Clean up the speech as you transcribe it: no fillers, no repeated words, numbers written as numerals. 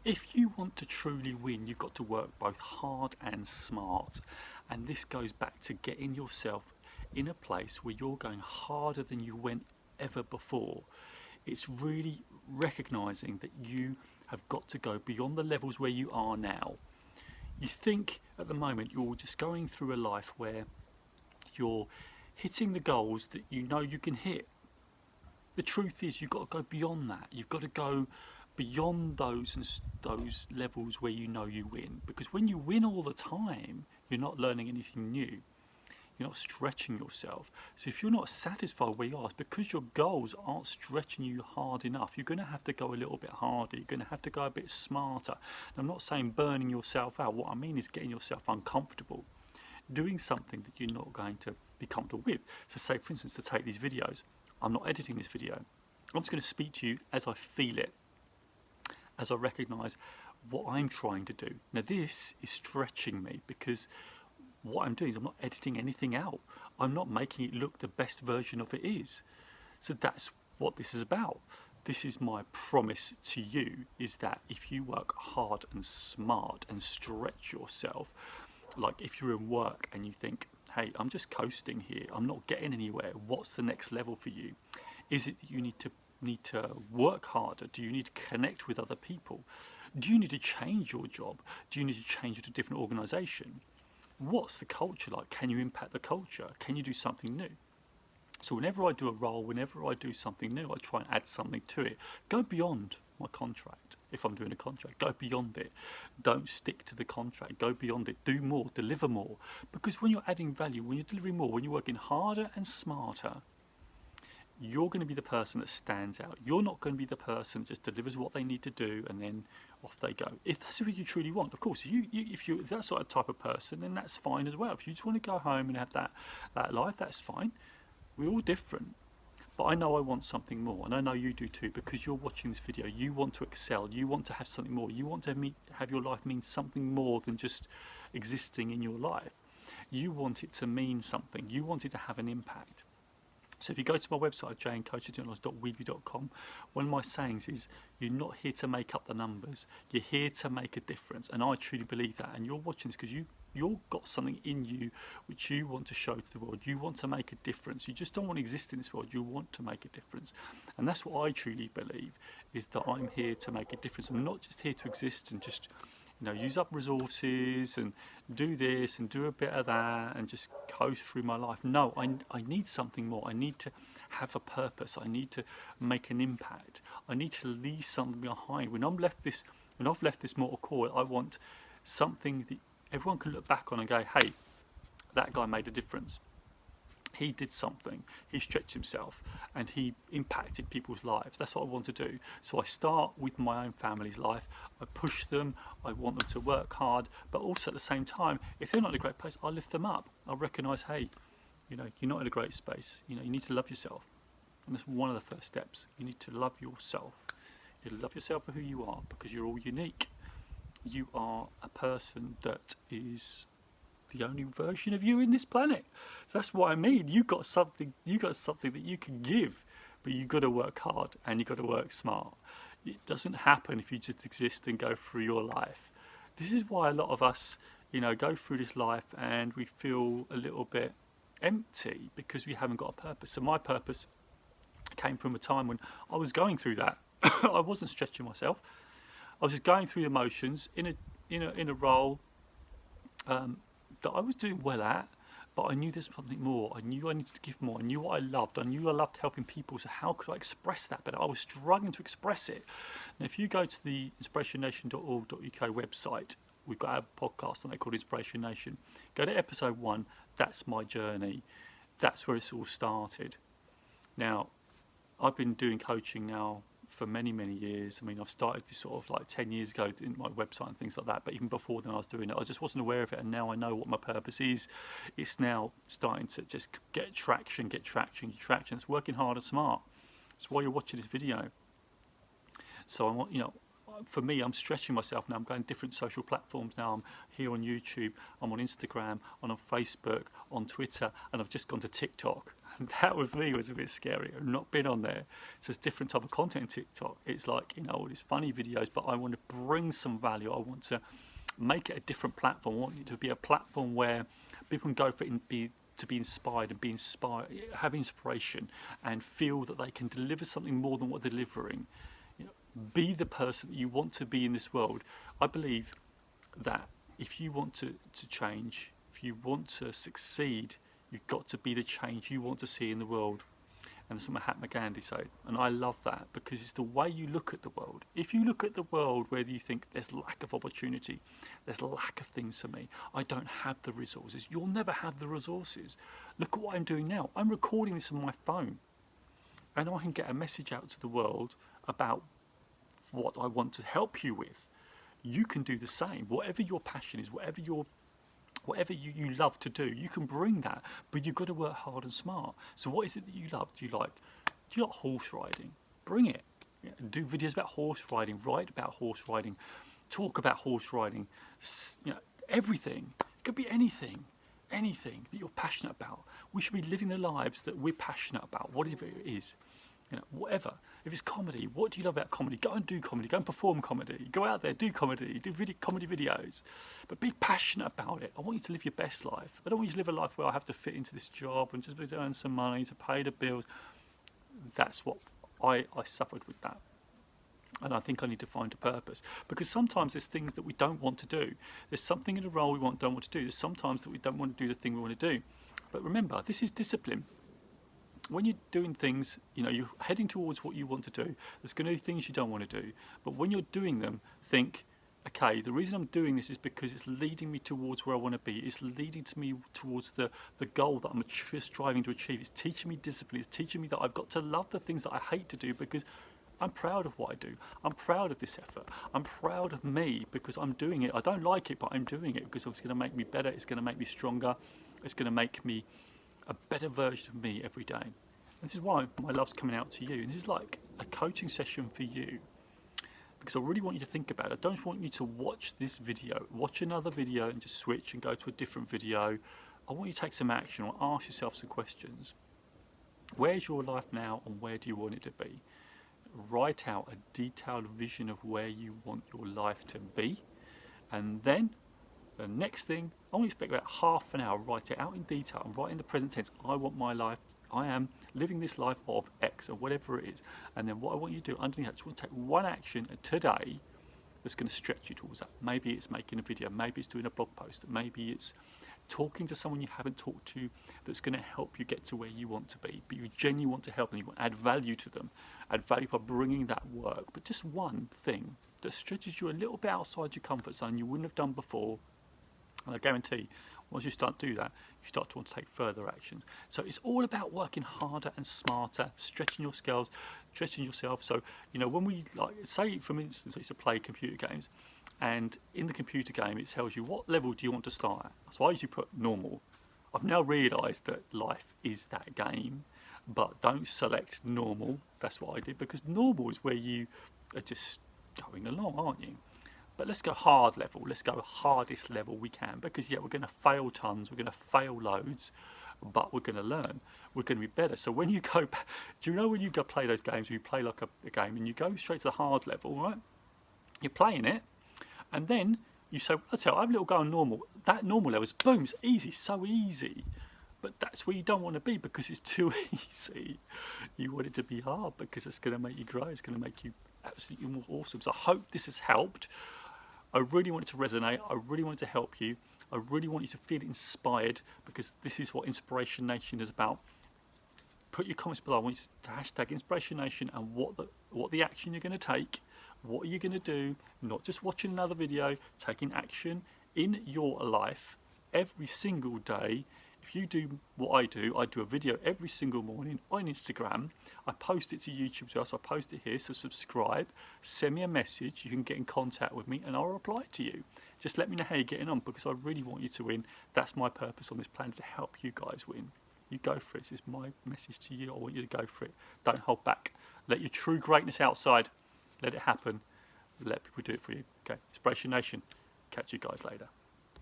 If you want to truly win, you've got to work both hard and smart. And this goes back to getting yourself in a place where you're going harder than you went ever before. It's really recognizing that you have got to go beyond the levels where you are now. You think at the moment you're just going through a life where you're hitting the goals that you know you can hit. The truth is, you've got to go beyond that. You've got to go beyond those levels where you know you win. Because when you win all the time, you're not learning anything new. You're not stretching yourself. So if you're not satisfied where you are, it's because your goals aren't stretching you hard enough. You're going to have to go a little bit harder. You're going to have to go a bit smarter. And I'm not saying burning yourself out. What I mean is getting yourself uncomfortable. Doing something that you're not going to be comfortable with. So say, for instance, to take these videos. I'm not editing this video. I'm just going to speak to you as I feel it, as I recognise what I'm trying to do. Now this is stretching me because what I'm doing is I'm not editing anything out. I'm not making it look the best version of it is. So that's what this is about. This is my promise to you, is that if you work hard and smart and stretch yourself, like if you're in work and you think, hey, I'm just coasting here, I'm not getting anywhere, what's the next level for you? Is it that you need to work harder? Do you need to connect with other people? Do you need to change your job? Do you need to change to a different organisation? What's the culture like? Can you impact the culture? Can you do something new? So whenever I do a role, whenever I do something new, I try and add something to it. Go beyond my contract. If I'm doing a contract, go beyond it. Don't stick to the contract. Go beyond it. Do more, deliver more. Because when you're adding value, when you're delivering more, when you're working harder and smarter, you're going to be the person that stands out. You're not going to be the person that just delivers what they need to do and then off they go. If that's what you truly want, of course, if you're that sort of type of person, then that's fine as well. If you just want to go home and have that life, that's fine. We're all different. But I know I want something more, and I know you do too, because you're watching this video. You want to excel. You want to have something more. You want to have your life mean something more than just existing in your life. You want it to mean something. You want it to have an impact. So if you go to my website, jandcoachingtechnology.weebly.com, one of my sayings is, you're not here to make up the numbers. You're here to make a difference. And I truly believe that. And you're watching this because you've got something in you which you want to show to the world. You want to make a difference. You just don't want to exist in this world. You want to make a difference. And that's what I truly believe, is that I'm here to make a difference. I'm not just here to exist and just use up resources and do this and do a bit of that and just coast through my life. No, I need something more. I need to have a purpose. I need to make an impact. I need to leave something behind. When I've left this mortal coil, I want something that everyone can look back on and go, hey, that guy made a difference. He did something. He stretched himself and he impacted people's lives. That's what I want to do. So I start with my own family's life. I push them. I want them to work hard, but also at the same time, if they're not in a great place, I lift them up. I recognise, hey, you're not in a great space. You need to love yourself, and that's one of the first steps. You need to love yourself. You love yourself for who you are, because you're all unique. You are a person that is the only version of you in this planet. So that's what I mean. You got something that you can give, but you got to work hard and you got to work smart. It doesn't happen if you just exist and go through your life. This is why a lot of us, go through this life and we feel a little bit empty because we haven't got a purpose. So my purpose came from a time when I was going through that. I wasn't stretching myself. I was just going through the motions in a role that I was doing well at, but I knew there's something more. I knew I needed to give more. I knew what I loved. I knew I loved helping people. So how could I express that better? I was struggling to express it. Now, if you go to the InspirationNation.org.uk website, we've got a podcast on it called Inspiration Nation. Go to episode 1. That's my journey. That's where it's all started. Now, I've been doing coaching now for many, many years. I mean, I've started this sort of like 10 years ago in my website and things like that, but even before then I was doing it. I just wasn't aware of it, and now I know what my purpose is. It's now starting to just get traction. It's working hard and smart. That's why you're watching this video. So I want, for me, I'm stretching myself now. I'm going different social platforms now. I'm here on YouTube, I'm on Instagram, I'm on Facebook, on Twitter, and I've just gone to TikTok. And that with me was a bit scary. I've not been on there. So it's different type of content on TikTok. It's like, all these funny videos, but I want to bring some value. I want to make it a different platform. I want it to be a platform where people can go for it and to be inspired and have inspiration and feel that they can deliver something more than what they're delivering. Be the person that you want to be in this world. I believe that if you want to change, if you want to succeed, you've got to be the change you want to see in the world. And that's what Mahatma Gandhi said. And I love that because it's the way you look at the world. If you look at the world where you think there's lack of opportunity, there's lack of things for me, I don't have the resources, you'll never have the resources. Look at what I'm doing now. I'm recording this on my phone. And I can get a message out to the world about what I want to help you with. You can do the same. Whatever your passion is, whatever you love to do, you can bring that, but you've got to work hard and smart. So what is it that you love? Do you like horse riding? Bring it. Do videos about horse riding, write about horse riding, talk about horse riding, everything. It could be anything that you're passionate about. We should be living the lives that we're passionate about, whatever it is. Whatever. If it's comedy, what do you love about comedy? Go and do comedy. Go and perform comedy. Go out there, do comedy. Do comedy videos. But be passionate about it. I want you to live your best life. I don't want you to live a life where I have to fit into this job and just earn some money to pay the bills. That's what I suffered with that. And I think I need to find a purpose. Because sometimes there's things that we don't want to do. There's something in a role we don't want to do. There's sometimes that we don't want to do the thing we want to do. But remember, this is discipline. When you're doing things, you're heading towards what you want to do. There's going to be things you don't want to do. But when you're doing them, think, okay, the reason I'm doing this is because it's leading me towards where I want to be. It's leading to me towards the goal that I'm striving to achieve. It's teaching me discipline. It's teaching me that I've got to love the things that I hate to do because I'm proud of what I do. I'm proud of this effort. I'm proud of me because I'm doing it. I don't like it, but I'm doing it because it's going to make me better. It's going to make me stronger. It's going to make me a better version of me every day. And this is why my love's coming out to you. And this is like a coaching session for you, because I really want you to think about it. I don't want you to watch this video, watch another video and just switch and go to a different video. I want you to take some action or ask yourself some questions. Where's your life now and where do you want it to be? Write out a detailed vision of where you want your life to be, and then the next thing, I only expect about half an hour, write it out in detail and write in the present tense. I want my life, I am living this life of X or whatever it is. And then what I want you to do underneath that, I just want to take one action today that's going to stretch you towards that. Maybe it's making a video, maybe it's doing a blog post, maybe it's talking to someone you haven't talked to that's going to help you get to where you want to be, but you genuinely want to help them, you want to add value to them, add value by bringing that work. But just one thing that stretches you a little bit outside your comfort zone you wouldn't have done before. And I guarantee, once you start to do that, you start to want to take further actions. So it's all about working harder and smarter, stretching your skills, stretching yourself. So, when we, say, for instance, I used to play computer games, and in the computer game, it tells you what level do you want to start at. So I usually put normal. I've now realised that life is that game, but don't select normal. That's what I did, because normal is where you are just going along, aren't you? But let's go hard level. Let's go hardest level we can, because we're going to fail tons, we're going to fail loads, but we're going to learn. We're going to be better. So when you go, do you know when you go play those games, you play like a game and you go straight to the hard level, right? You're playing it, and then you say, I have a little go on normal. That normal level is boom, it's easy, so easy. But that's where you don't want to be, because it's too easy. You want it to be hard because it's going to make you grow. It's going to make you absolutely more awesome. So I hope this has helped. I really want it to resonate. I really want it to help you. I really want you to feel inspired, because this is what Inspiration Nation is about. Put your comments below. I want you to hashtag Inspiration Nation and what the action you're going to take. What are you going to do? Not just watching another video, taking action in your life every single day. If you do what I do a video every single morning on Instagram. I post it to YouTube as well, so I post it here, so subscribe, send me a message, you can get in contact with me and I'll reply to you. Just let me know how you're getting on, because I really want you to win. That's my purpose on this planet, to help you guys win. You go for it. This is my message to you. I want you to go for it. Don't hold back. Let your true greatness outside. Let it happen. Let people do it for you. Okay, Inspiration Nation. Catch you guys later.